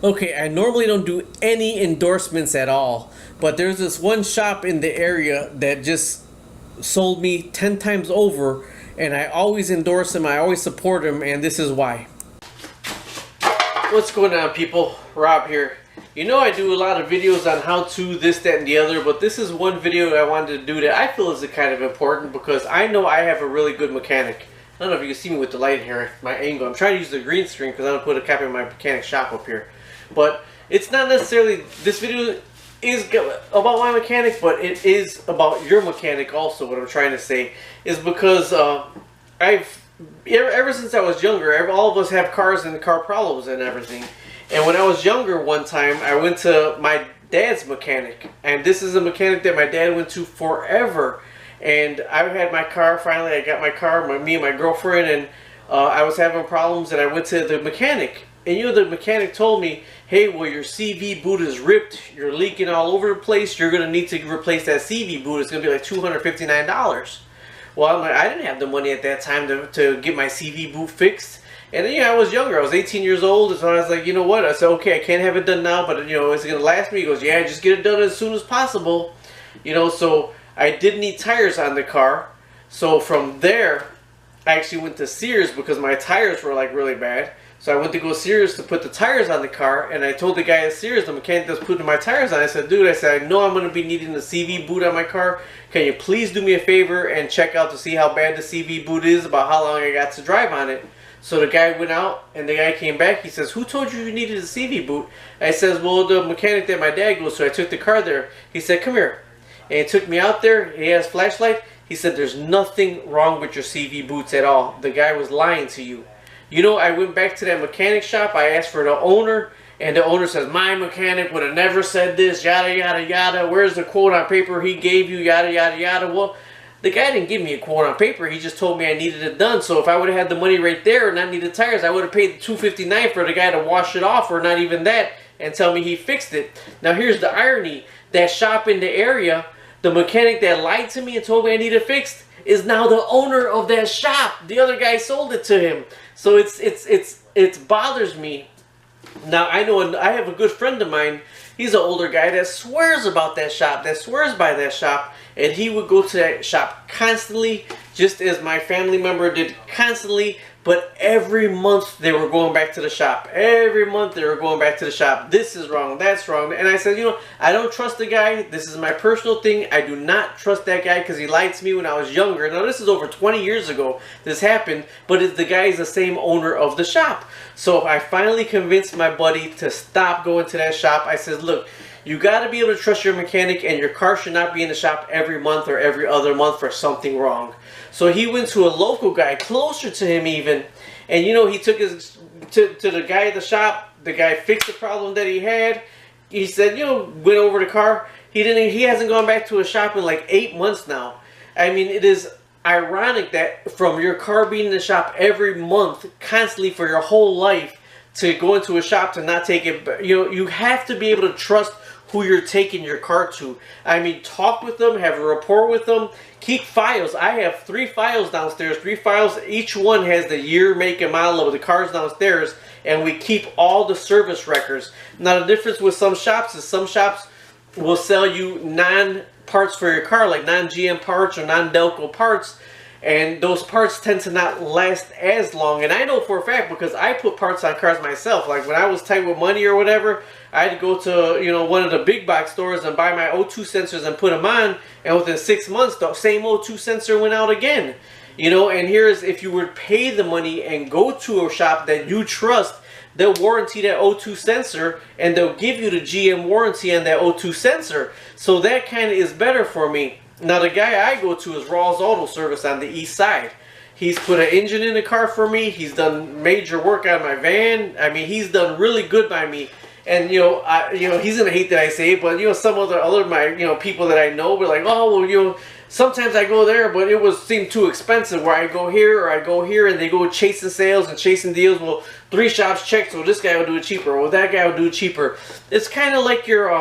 Okay, I normally don't do any endorsements at all, but there's this one shop in the area that just sold me 10 times over, and I always endorse them, I always support them, and this is why. What's going on, people? Rob here. You know, I do a lot of videos on how to this, that, and the other, but this is one video that I wanted to do that I feel is kind of important because I know I have a really good mechanic. I don't know if you can see me with the light here, my angle. I'm trying to use the green screen because I'm going to put a copy of my mechanic shop up here. But it's not necessarily, this video is about my mechanic, but it is about your mechanic also. What I'm trying to say is because ever since I was younger, all of us have cars and car problems and everything. And when I was younger, one time I went to my dad's mechanic, and this is a mechanic that my dad went to forever. And I had my car, finally I got my car, me and my girlfriend, and I was having problems, and I went to the mechanic. And you know, the mechanic told me, hey, well, your CV boot is ripped, you're leaking all over the place, you're going to need to replace that CV boot, it's going to be like $259. Well, I'm like, I didn't have the money at that time to get my CV boot fixed. And then, I was younger, I was 18 years old, so I was like, you know what, I said, okay, I can't have it done now, but, is it going to last me? He goes, yeah, just get it done as soon as possible. So I did need tires on the car. So from there, I actually went to Sears because my tires were like really bad. So I went to go Sears to put the tires on the car, and I told the guy at Sears, the mechanic that's putting my tires on, I said, dude, I know I'm going to be needing the CV boot on my car. Can you please do me a favor and check out to see how bad the CV boot is, about how long I got to drive on it? So the guy went out, and the guy came back. He says, who told you needed a CV boot? I says, well, the mechanic that my dad goes to. I took the car there. He said, come here. And he took me out there. He has a flashlight. He said, there's nothing wrong with your CV boots at all. The guy was lying to you. I went back to that mechanic shop. I asked for the owner, and the owner says, my mechanic would have never said this, yada, yada, yada. Where's the quote on paper he gave you, yada, yada, yada. Well, the guy didn't give me a quote on paper. He just told me I needed it done. So if I would have had the money right there and not needed tires, I would have paid the $259 for the guy to wash it off, or not even that, and tell me he fixed it. Now here's the irony. That shop in the area, the mechanic that lied to me and told me I needed it fixed, is now the owner of that shop. The other guy sold it to him. So it bothers me. Now I know I have a good friend of mine. He's an older guy that swears about that shop, that swears by that shop, and he would go to that shop constantly, just as my family member did constantly. But every month they were going back to the shop. Every month they were going back to the shop. This is wrong, that's wrong. And I said, I don't trust the guy. This is my personal thing. I do not trust that guy because he lied to me when I was younger. Now this is over 20 years ago this happened, but the guy is the same owner of the shop. So I finally convinced my buddy to stop going to that shop. I said, look, you got to be able to trust your mechanic, and your car should not be in the shop every month or every other month for something wrong. So he went to a local guy, closer to him even, and he took his to the guy at the shop. The guy fixed the problem that he had. He said, went over the car. He hasn't gone back to a shop in like 8 months now. I mean, it is ironic that from your car being in the shop every month, constantly for your whole life, to go into a shop to not take it. You have to be able to trust who you're taking your car to. I mean, talk with them, have a rapport with them, keep files. I have 3 files downstairs, 3 files. Each one has the year, make, and model of the cars downstairs, and we keep all the service records. Now, the difference with some shops is some shops will sell you non-parts for your car, like non-GM parts or non-Delco parts, and those parts tend to not last as long. And I know for a fact because I put parts on cars myself. Like when I was tight with money or whatever, I had to go to one of the big box stores and buy my O2 sensors and put them on, and within 6 months the same O2 sensor went out again. And here's, if you would pay the money and go to a shop that you trust, they'll warranty that O2 sensor, and they'll give you the GM warranty on that O2 sensor. So that kind of is better for me. Now the guy I go to is Rawls Auto Service on the east side. He's put an engine in the car for me. He's done major work on my van. I mean, he's done really good by me. And he's gonna hate that I say it, but some other my people that I know were like, oh well, sometimes I go there, but it seemed too expensive. Where I go here or I go here, and they go chasing sales and chasing deals. Well, 3 shops checked, so this guy will do it cheaper. Well, that guy will do it cheaper. It's kind of like your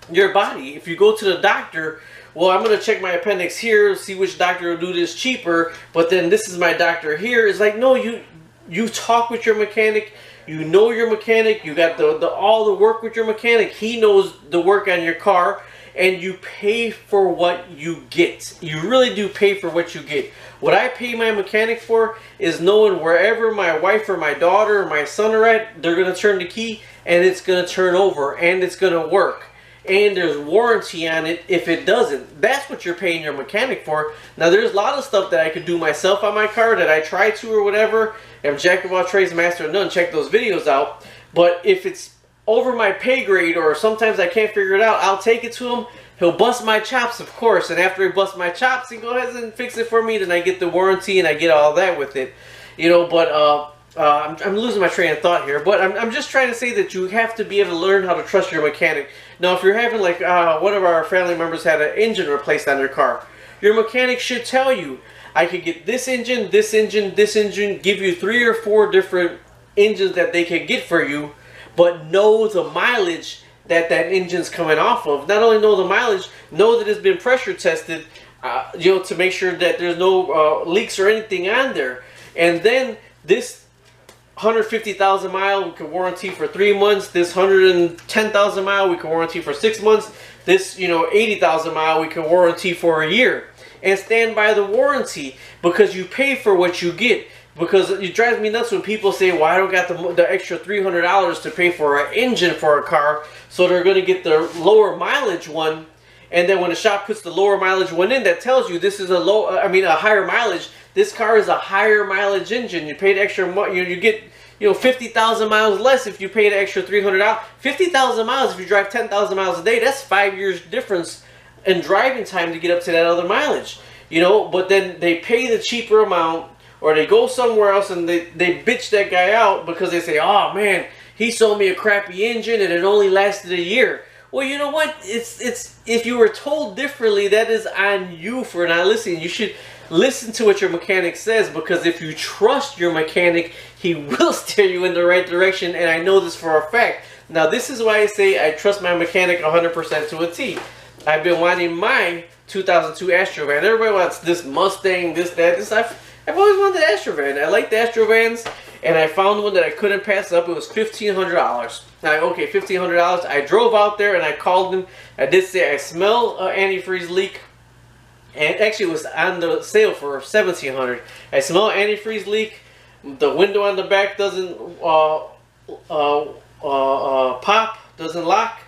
body. If you go to the doctor, well, I'm going to check my appendix here, see which doctor will do this cheaper, but then this is my doctor here. It's like, no, you talk with your mechanic, You know your mechanic. You got all the work with your mechanic. He knows the work on your car, and you pay for what you get. You really do pay for what you get. What I pay my mechanic for is knowing wherever my wife or my daughter or my son are at, they're going to turn the key and it's going to turn over and it's going to work. And there's warranty on it if it doesn't. That's what you're paying your mechanic for. Now, there's a lot of stuff that I could do myself on my car that I try to or whatever. I'm jack of all trades, master of none. Check those videos out. But if it's over my pay grade or sometimes I can't figure it out, I'll take it to him. He'll bust my chops, of course. And after he busts my chops, he go ahead and fix it for me. Then I get the warranty and I get all that with it. You know, but I'm losing my train of thought here, but I'm just trying to say that you have to be able to learn how to trust your mechanic. Now, if you're having, like, one of our family members had an engine replaced on their car, your mechanic should tell you, I could get this engine, this engine, this engine, give you 3 or 4 different engines that they could get for you, but know the mileage that engine's coming off of. Not only know the mileage, know that it's been pressure tested, you know, to make sure that there's no leaks or anything on there. And then this 150,000 mile we can warranty for 3 months. This 110,000 mile we can warranty for 6 months. This, you know, 80,000 mile we can warranty for a year. And stand by the warranty, because you pay for what you get. Because it drives me nuts when people say, well, I don't got the extra $300 to pay for an engine for a car, so they're going to get the lower mileage one. And then when the shop puts the lower mileage one in, that tells you this is a higher mileage. This car is a higher mileage engine. You pay the extra, you get, you know, 50,000 miles less if you pay the extra $300. 50,000 miles if you drive 10,000 miles a day. That's 5 years difference in driving time to get up to that other mileage. You know, but then they pay the cheaper amount, or they go somewhere else and they bitch that guy out because they say, oh man, he sold me a crappy engine and it only lasted a year. Well, you know what? It's if you were told differently, that is on you for not listening. You should listen to what your mechanic says, because if you trust your mechanic, he will steer you in the right direction, and I know this for a fact. Now, this is why I say I trust my mechanic 100% to a T. I've been wanting my 2002 Astrovan. Everybody wants this Mustang, this, that, this. I've always wanted the Astrovan. I like the Astrovans, and I found one that I couldn't pass up. It was $1,500. Now, okay, $1,500. I drove out there and I called them. I did say I smell an antifreeze leak, and actually it was on the sale for $1,700. I smell an antifreeze leak. The window on the back doesn't pop, doesn't lock,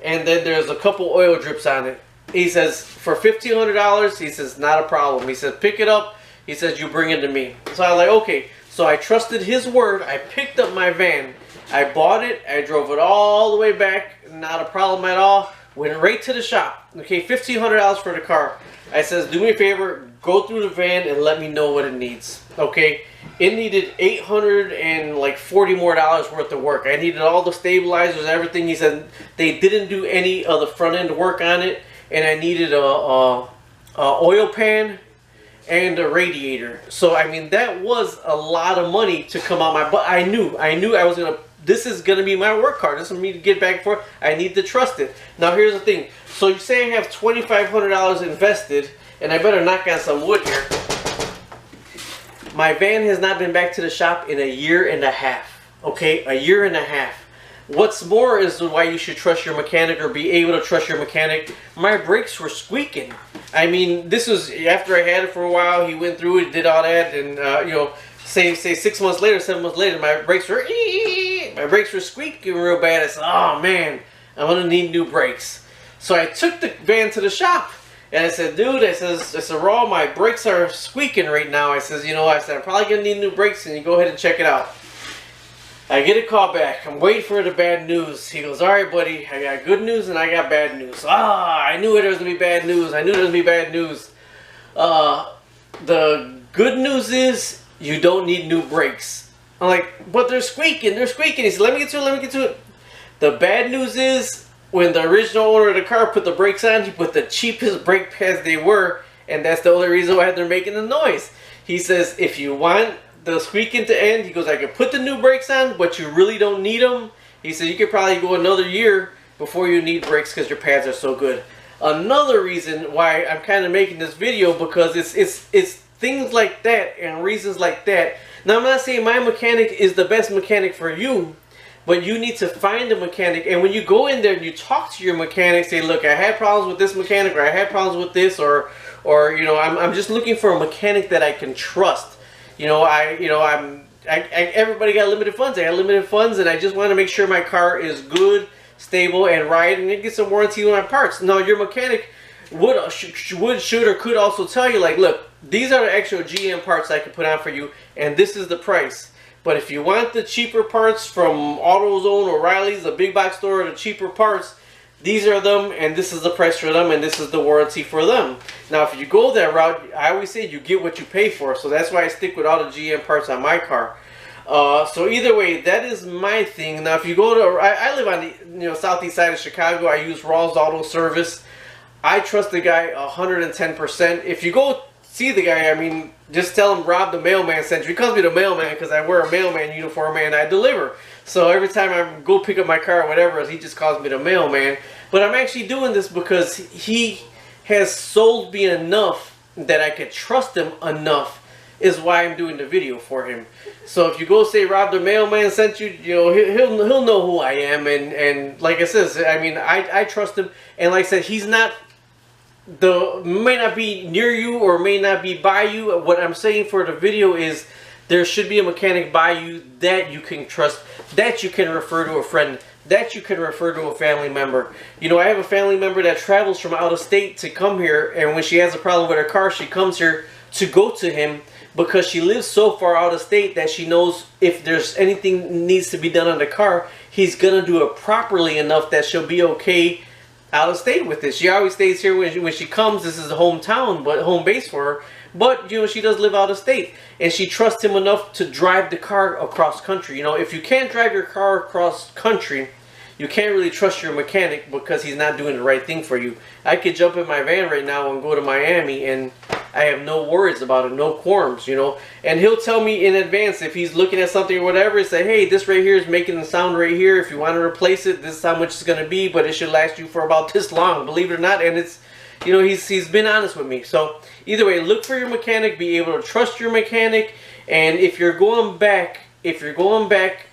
and then there's a couple oil drips on it. He says for $1,500. He says not a problem. He says pick it up. He says, you bring it to me. So I was like, okay. So I trusted his word. I picked up my van. I bought it. I drove it all the way back. Not a problem at all. Went right to the shop. Okay, $1,500 for the car. I says, do me a favor. Go through the van and let me know what it needs. Okay. It needed $840 more worth of work. I needed all the stabilizers, everything. He said they didn't do any of the front end work on it. And I needed a oil pan and a radiator. So I mean, that was a lot of money to come out my butt. I knew I was gonna, this is gonna be my work car. This is me to get back and forth. I need to trust it. Now here's the thing. So you say I have $2,500 invested, and I better knock on some wood here. My van has not been back to the shop in 1.5 years. Okay, 1.5 years. What's more is why you should trust your mechanic, or be able to trust your mechanic. My brakes were squeaking. I mean, this was after I had it for a while. He went through it, did all that, and you know, say 6 months later, 7 months later, my brakes were squeaking real bad. I said, oh man, I'm gonna need new brakes. So I took the van to the shop, and I said, dude, I said, Raw, my brakes are squeaking right now. I said, you know, I said, I'm probably gonna need new brakes, and you go ahead and check it out. I get a call back. I'm waiting for the bad news. He goes, all right, buddy, I got good news and I got bad news. I knew there was going to be bad news. I knew there was going to be bad news. The good news is you don't need new brakes. I'm like, but they're squeaking. They're squeaking. He said, let me get to it. Let me get to it. The bad news is when the original owner of the car put the brakes on, he put the cheapest brake pads they were, and that's the only reason why they're making the noise. He says, if you want the squeaking to end, he goes, I could put the new brakes on, but you really don't need them. He said, you could probably go another year before you need brakes because your pads are so good. Another reason why I'm kind of making this video, because it's things like that and reasons like that Now, I'm not saying my mechanic is the best mechanic for you, but you need to find a mechanic. And when you go in there and you talk to your mechanic, say, look, I had problems with this mechanic, or I had problems with this, or you know, I'm just looking for a mechanic that I can trust. You know, everybody got limited funds. I got limited funds, and I just want to make sure my car is good, stable, and right, and it gets some warranty on my parts. Now, your mechanic should, or could also tell you, like, look, these are the actual GM parts I can put on for you, and this is the price. But if you want the cheaper parts from AutoZone, O'Reilly's, the big box store, the cheaper parts, these are them, and this is the price for them, and this is the warranty for them. Now, if you go that route, I always say you get what you pay for. So that's why I stick with all the GM parts on my car. So either way, that is my thing. Now, if you go to, I live on the southeast side of Chicago. I use Rawls Auto Service. I trust the guy 110%. If you go see the guy, I mean, just tell him Rob the mailman sent you. He calls me the mailman because I wear a mailman uniform and I deliver. So every time I go pick up my car or whatever, he just calls me the mailman. But I'm actually doing this because he has sold me enough that I could trust him enough, is why I'm doing the video for him. So if you go say Rob the mailman sent you, he'll know who I am, and like I said, I mean, I trust him, and like I said, he's not may not be near you or may not be by you. What I'm saying for the video is there should be a mechanic by you that you can trust, that you can refer to a friend, that you can refer to a family member. You know, I have a family member that travels from out of state to come here, and when she has a problem with her car, she comes here to go to him because she lives so far out of state that she knows if there's anything needs to be done on the car, he's gonna do it properly enough that she'll be okay out of state with it. She always stays here when she comes. This is the hometown, but home base for her. But you know, she does live out of state, and she trusts him enough to drive the car across country. You know, if you can't drive your car across country, you can't really trust your mechanic because he's not doing the right thing for you. I could jump in my van right now and go to Miami, and I have no worries about it, no qualms, you know. And he'll tell me in advance if he's looking at something or whatever, say, hey, this right here is making the sound right here. If you want to replace it, this is how much it's going to be, but it should last you for about this long, believe it or not. And it's, you know, he's been honest with me. So either way, look for your mechanic, be able to trust your mechanic, and if you're going back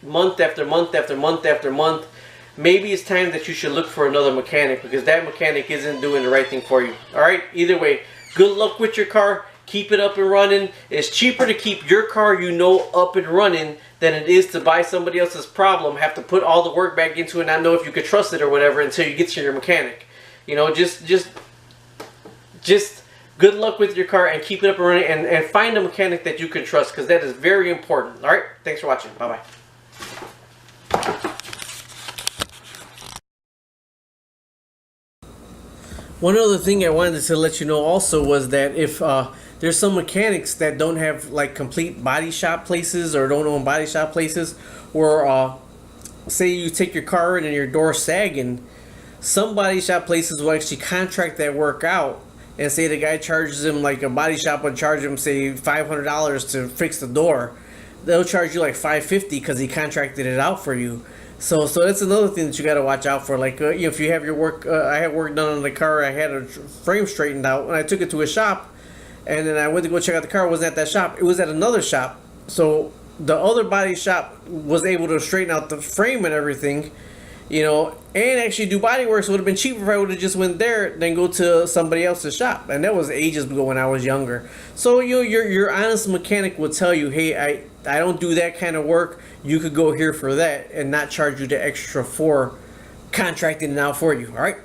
month after month after month after month, maybe it's time that you should look for another mechanic because that mechanic isn't doing the right thing for you. Alright, either way, good luck with your car. Keep it up and running. It's cheaper to keep your car, you know, up and running than it is to buy somebody else's problem, have to put all the work back into it, not know if you could trust it or whatever until you get to your mechanic. You know, just good luck with your car and keep it up and running, and find a mechanic that you can trust because that is very important. Alright, thanks for watching. Bye-bye. One other thing I wanted to let you know also was that if there's some mechanics that don't have like complete body shop places or don't own body shop places, or say you take your car in and your door's sagging, some body shop places will actually contract that work out, and say the guy charges him, like a body shop would charge him say $500 to fix the door. They'll charge you like $550 because he contracted it out for you. So that's another thing that you got to watch out for. Like if you have your work, I had work done on the car. I had a frame straightened out, and I took it to a shop, and then I went to go check out the car. It wasn't at that shop. It was at another shop. So the other body shop was able to straighten out the frame and everything, you know, and actually do body work. So it would have been cheaper if I would have just went there than go to somebody else's shop. And that was ages ago when I was younger. So you know, your honest mechanic will tell you, hey, I don't do that kind of work. You could go here for that and not charge you the extra for contracting it out for you. All right.